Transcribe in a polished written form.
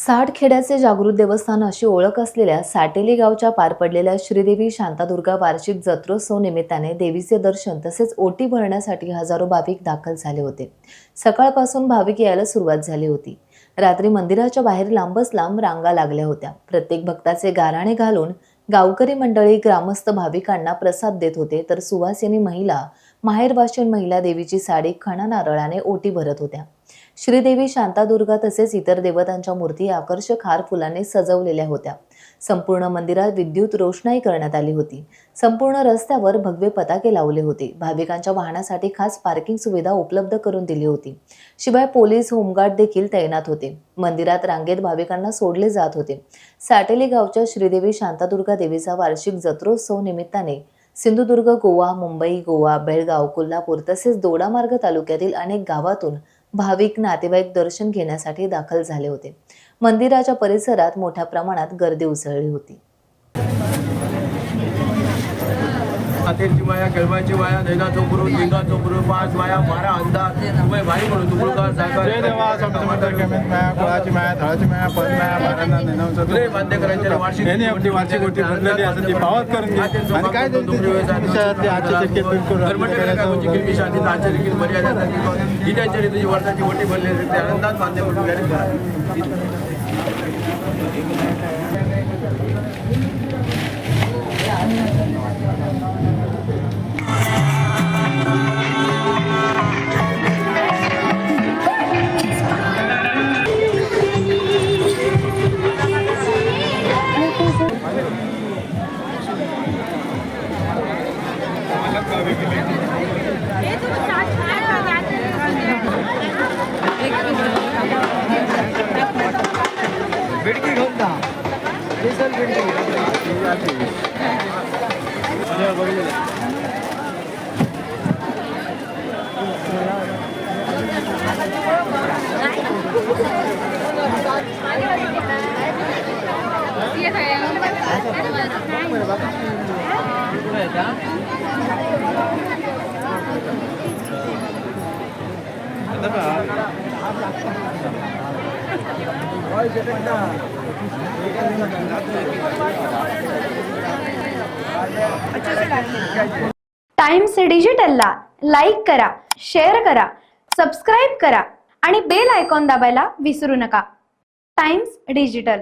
साठखेड्याचे जागृत देवस्थान अशी ओळख असलेल्या साटेली गावच्या पार पडलेल्या श्रीदेवी शांतादुर्गा वार्षिक जत्रोत्सव निमित्ताने देवीचे दर्शन तसेच ओटी भरण्यासाठी हजारो भाविक दाखल झाले होते। सकाळपासून भाविक यायला सुरुवात झाली होती। रात्री मंदिराच्या बाहेर लांबच लांब रांगा लागल्या होत्या। प्रत्येक भक्ताचे गाराणे घालून गावकरी मंडळी ग्रामस्थ भाविकांना प्रसाद देत होते, तर सुवासिनी महिला, माहेरवाशीण महिला देवीची साडी खणा नारळाने ओटी भरत होत्या। श्रीदेवी शांतादुर्गा तसेच इतर देवतांच्या मूर्ती आकर्षक हार फुलांनी सजवलेल्या होत्या। संपूर्ण मंदिरात विद्युत रोषणाई करण्यात आली होती। संपूर्ण रस्त्यावर भगवे पताके लावले होते। भाविकांच्या वाहनासाठी खास पार्किंग सुविधा उपलब्ध करून दिली होती। शिवाय पोलीस, होमगार्ड देखील तैनात होते। मंदिरात रांगेत भाविकांना सोडले जात होते। साटेली गावच्या श्रीदेवी शांतादुर्गा देवीचा वार्षिक जत्रोत्सव निमित्ताने सिंधुदुर्ग, गोवा, मुंबई, गोवा, बेळगाव, कोल्हापूर तसेच दोडामार्ग तालुक्यातील अनेक गावातून भाविक, नातेवाईक दर्शन घेण्यासाठी दाखल झाले होते। मंदिराच्या परिसरात मोठ्या प्रमाणात गर्दी उसळली होती। हातेची माया, केळबाची माया, दैनाचो गुरु, लिंगाचो गुरु, पाच माया, 12 अंदाज, तुम्ही भाई म्हणून तुमका साकार जय देवा समजमंतर केमेत माया, कुळाची माया, थळाची माया, पद माया, बारांना नेनवचं तुले बांधे करायचे वार्षिक यांनी आपली वार्षिक ओटी भरलेली असं ती पावत करून घे आणि काय ते आजचे टक्के बिलकुल किलमी शादी आजच्या देखील मर्यादा ही त्यांच्या तुझी वर्षाची ओटी भरलेली ते आनंदात बांधे करून गॅरेज करा। बिडकी घेऊन जा डिझेल बिडकी टाइम्स डिजिटलला लाईक करा, शेअर करा, सबस्क्राईब करा आणि बेल आयकॉन दाबायला विसरू नका। Times digital.